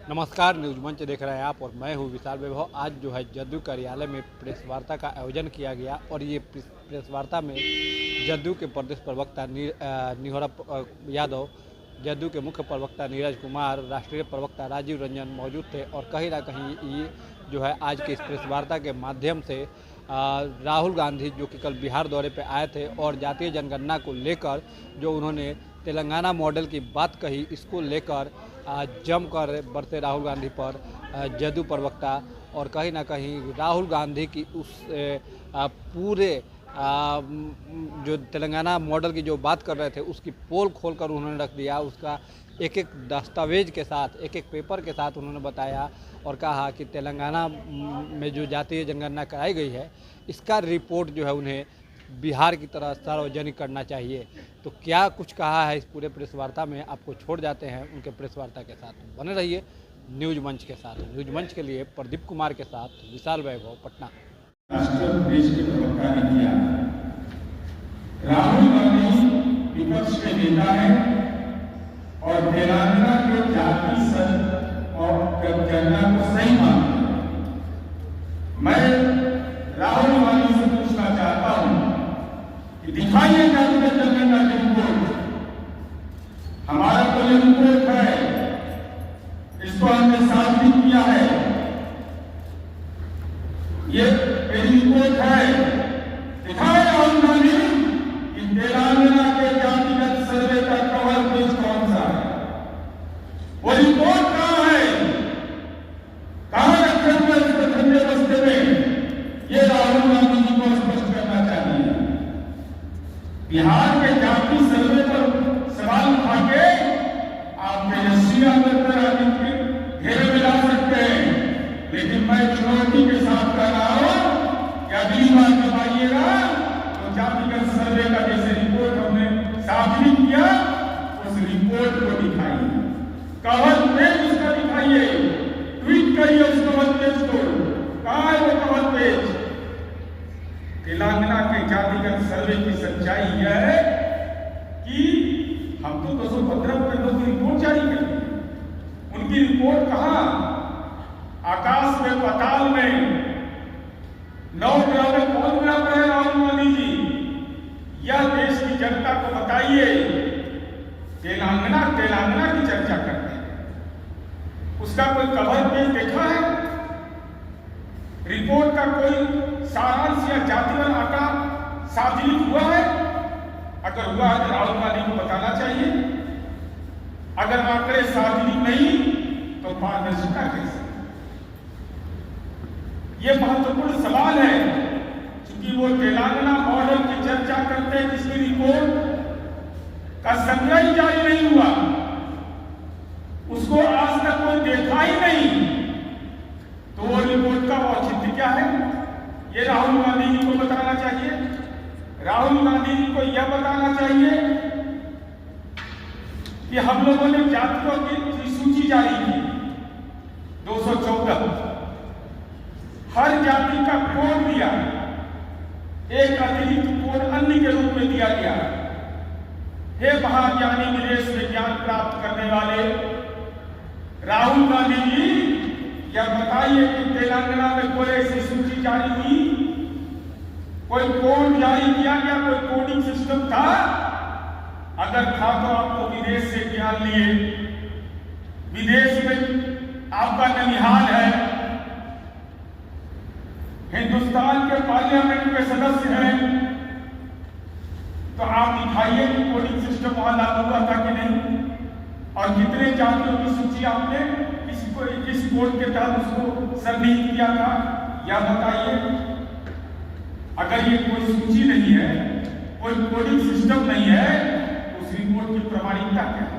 नमस्कार, न्यूज मंच देख रहे हैं आप और मैं हूं विशाल वैभव। आज जो है जदयू कार्यालय में प्रेस वार्ता का आयोजन किया गया और ये प्रेस वार्ता में जदयू के प्रदेश प्रवक्ता निहोरा यादव, जदयू के मुख्य प्रवक्ता नीरज कुमार, राष्ट्रीय प्रवक्ता राजीव रंजन मौजूद थे और कहीं ना कहीं ये जो है आज के इस प्रेस वार्ता के माध्यम से राहुल गांधी जो कि कल बिहार दौरे पे आए थे और जातीय जनगणना को लेकर जो उन्होंने तेलंगाना मॉडल की बात कही, इसको लेकर जमकर बरसे राहुल गांधी पर जदयू प्रवक्ता और कहीं ना कहीं राहुल गांधी की उस पूरे जो तेलंगाना मॉडल की जो बात कर रहे थे उसकी पोल खोलकर उन्होंने रख दिया। उसका एक एक दस्तावेज के साथ, एक एक पेपर के साथ उन्होंने बताया और कहा कि तेलंगाना में जो जातीय जनगणना कराई गई है इसका रिपोर्ट जो है उन्हें बिहार की तरह सार्वजनिक करना चाहिए। तो क्या कुछ कहा है इस पूरे प्रेस वार्ता में, आपको छोड़ जाते हैं उनके प्रेस वार्ता के साथ। बने रहिए न्यूज मंच के साथ। न्यूज मंच के लिए प्रदीप कुमार के साथ विशाल वैभव, पटना। देश के प्रवक्ता ने किया। राहुल गांधी विपक्ष के नेता है और तेलंगाना के जाति संघ और जनगणना को सही मानते हैं। मैं राहुल गांधी से पूछना चाहता हूं कि दिखाइए जातीय जनगणना की रिपोर्ट। हमारा तो ये रिपोर्ट है, इसको हमने साफ भी किया है। ये मेरी रिपोर्ट है, दिखाए राहुल गांधी कि तेलंगाना के जातिगत सर्वे का कवर पेज कौन सा है। वो रिपोर्ट कहां है, कहां रखे हुए इसको ठंडे बस्ते में, ये राहुल गांधी जी को स्पष्ट करना चाहिए। बिहार के जाति सर्वे पर सवाल उठा के आप तेजस्वी यादव के घेरे में ला सकते हैं, लेकिन मैं चुनौती के साथ कह रहा हूं कि अगली बार जब आइएगा तो जातिगत सर्वे का जैसे रिपोर्ट हमने साफ भी किया उस रिपोर्ट को दिखाइए, कवर पेज उसका दिखाइए, ट्वीट करिए उस कवर पेज को। कहां है वो कवर पेज? तेलंगाना के जातिगत सर्वे की सच्चाई यह है कि हम तो 215 की रिपोर्ट जारी कर दी, उनकी रिपोर्ट कहां? आकाश में, पाताल में, 9 ग्रह में कौन ग्रह पर है राहुल गांधी जी? यह देश की जनता को बताइए। तेलंगाना की चर्चा करते हैं, उसका कोई कवर पेज देखा है? रिपोर्ट का कोई सारांश या जातिगत आंकड़ा सार्वजनिक हुआ है? अगर हुआ है तो राहुल गांधी को बताना चाहिए। अगर आंकड़े सार्वजनिक नहीं तो पारदर्शिता कैसे? ये महत्वपूर्ण सवाल है, क्योंकि वो तेलंगाना मॉडल की चर्चा करते हैं जिसकी रिपोर्ट का संग्रह ही जारी नहीं हुआ, उसको आज तक कोई देखा ही नहीं, तो वो रिपोर्ट का औचित्य क्या है? ये राहुल गांधी जी को बताना चाहिए। राहुल गांधी जी को यह बताना चाहिए कि हम लोगों ने जातियों की सूची जारी की 214, हर जाति का कोड दिया, एक अतिरिक्त कोड अन्य के रूप में दिया गया। हे महाज्ञानी विदेश में ज्ञान प्राप्त करने वाले राहुल गांधी जी, यह बताइए कि तेलंगाना में कोई ऐसी सूची जारी हुई, कोई कोड जारी किया गया, कोई कोडिंग सिस्टम था? अगर था तो आपको विदेश से ज्ञान लिए, विदेश में आपका ननिहाल है, हिंदुस्तान के पार्लियामेंट के सदस्य हैं, तो आप दिखाइए कि कोडिंग सिस्टम वहां लागू हुआ था कि नहीं, और कितने जातियों की सूची आपने किस कोड के तहत उसको सन्निहित किया था, यह बताइए। अगर ये कोई सूची नहीं है, कोई कोडिंग सिस्टम नहीं है, तो उस रिपोर्ट की प्रामाणिकता क्या है?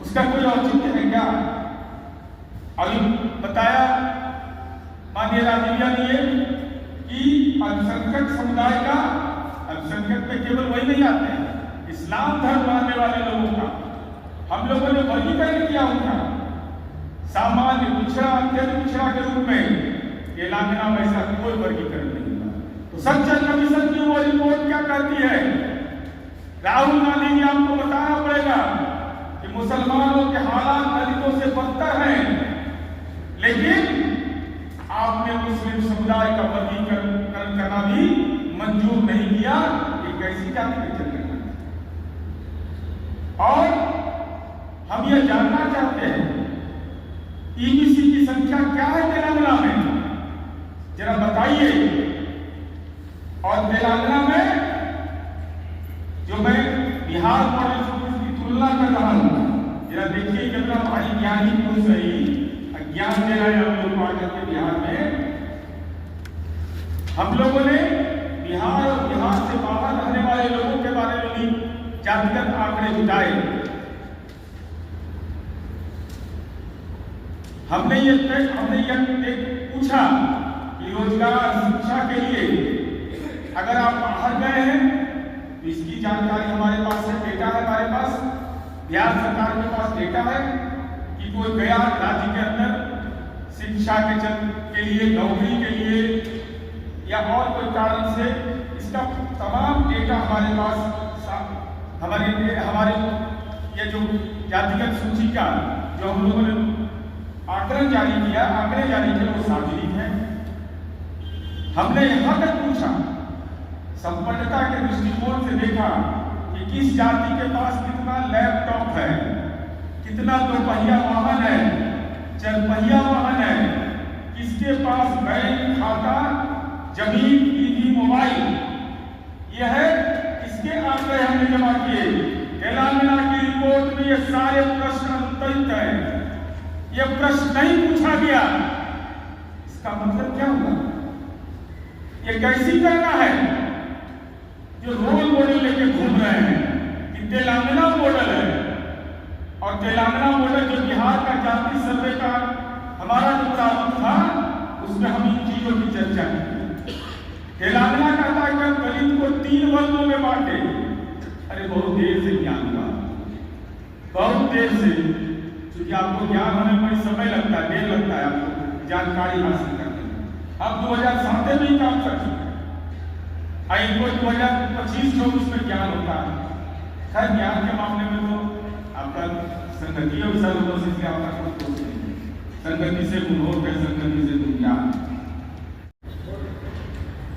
उसका कोई औचित्य है क्या? अभी बताया माननीय राजीव ने कि अल्पसंख्यक समुदाय का, अल्पसंख्यक में केवल वही नहीं आते हैं, इस्लाम धर्म मानने वाले लोगों का हम लोगों ने वर्गीकरण किया उनका सामान्य, पिछड़ा, अत्यंत पिछड़ा के रूप में। तेलंगाना में ऐसा कोई वर्गीकरण नहीं हुआ। तो संसद कमीशन की वो रिपोर्ट क्या कहती है? राहुल गांधी जी आपको बताना पड़ेगा कि मुसलमानों के हालात दलितों से बदतर हैं, लेकिन आपने मुस्लिम समुदाय का वर्गीकरण करना भी मंजूर नहीं किया। ये कैसी जाति के चल रही है? और हम ये जानना चाहते हैं ईबीसी की संख्या क्या है तेलंगाना में, जरा बताइए। और तेलंगाना में जो मैं बिहार मॉडल स्कूल की तुलना कर रहा हूं, जरा देखिए कितना भारी ज्ञानी पुरुष है, ज्ञान दे रहे हैं हम लोग पढ़ करके। बिहार में हम लोगों ने बिहार और बिहार से बाहर रहने वाले लोगों के बारे में भी जातिगत आंकड़े जुटाए। हमने ये पूछा कि रोजगार शिक्षा के लिए अगर आप बाहर गए हैं तो इसकी जानकारी हमारे पास है, डेटा है हमारे पास, बिहार सरकार के पास डेटा है कि कोई गया राज्य के अंदर शिक्षा के लिए, नौकरी के लिए या और कोई कारण से, इसका तमाम डेटा हमारे पास, हमारे ये जो जातिगत सूची का जो हम लोगों ने आंकड़े जारी किया, वो सार्वजनिक है। हमने यहां तक पूछा, संपन्नता के दृष्टिकोण से देखा कि किस जाति के पास कितना लैपटॉप है, कितना दोपहिया वाहन है, चरपहिया वाहन है, किसके पास बैंक खाता, जमीन, टीवी, मोबाइल, यह है इसके आंकड़े हमने जमा किए। तेलंगाना की रिपोर्ट में ये सारे प्रश्न अनुत्तरित हैं। यह प्रश्न नहीं पूछा गया, इसका मतलब क्या हुआ? ये कैसी करना है जो रोल मॉडल लेके घूम रहे हैं कि तेलंगाना मॉडल है, और तेलंगाना मॉडल जो बिहार का जाति सर्वे का हमारा जो प्रारूप था उसमें हम इन चीजों की चर्चा की। तेलंगाना कहता है कि दलित को 3 वर्गों में बांटे। अरे बहुत देर से ज्ञान हुआ, बहुत देर से, क्योंकि आपको ज्ञान होने में समय लगता है, देर लगता है आपको जानकारी हासिल करने में। अब 2007 में ही काम कर चुके हैं, इनको 2025-24 में ज्ञान होता है। खैर ज्ञान के मामले में तो आपका संगति और सर्वों से आपका कोई दोष नहीं, संगति से गुणों के, संगति से दुनिया।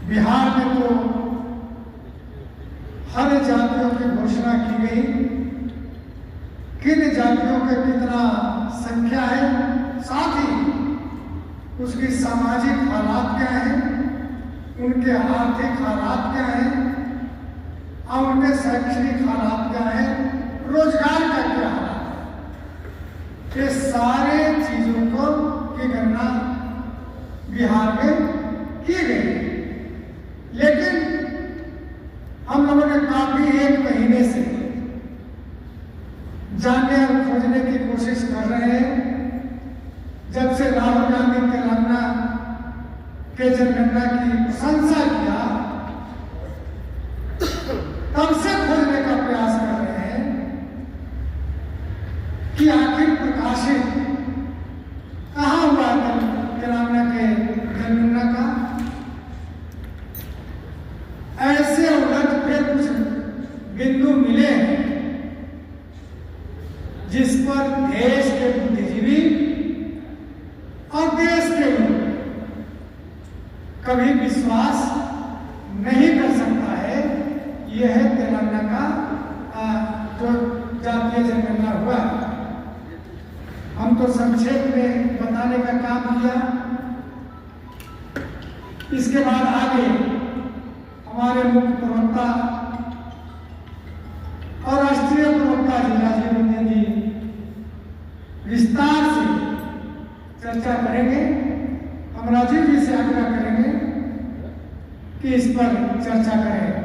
बिहार में तो हर जातियों की घोषणा की गई, किन जातियों के कितना संख्या है, साथ ही उसकी सामाजिक हालात क्या है, उनके आर्थिक हालात क्या है, और उनके शैक्षणिक हालात क्या है, रोजगार का क्या हालात है, ये सारे चीजों को की गणना बिहार में की गई। लेकिन हम लोगों ने काफी 1 महीने से जानने और खोजने की कोशिश कर रहे हैं। जब से राहुल गांधी तेलंगाना के जनगणना की प्रशंसा किया, तब से खोजने का प्रयास कर रहे हैं कि आखिर प्रकाशित कहाँ हुआ है तेलंगाना के जनगणना का। ऐसे उलट कुछ बिंदु मिले जिस पर देश के बुद्धिजीवी और देश के लोग कभी विश्वास नहीं कर सकता है। यह है तेलंगाना का जो जातीय जनगणना हुआ। हम तो संक्षेप में बताने का काम किया, इसके बाद आगे हमारे मुख्य प्रवक्ता और राष्ट्रीय प्रवक्ता जी राजीव रंजन जी विस्तार से चर्चा करेंगे। हम राजीव जी से आग्रह करेंगे कि इस पर चर्चा करें।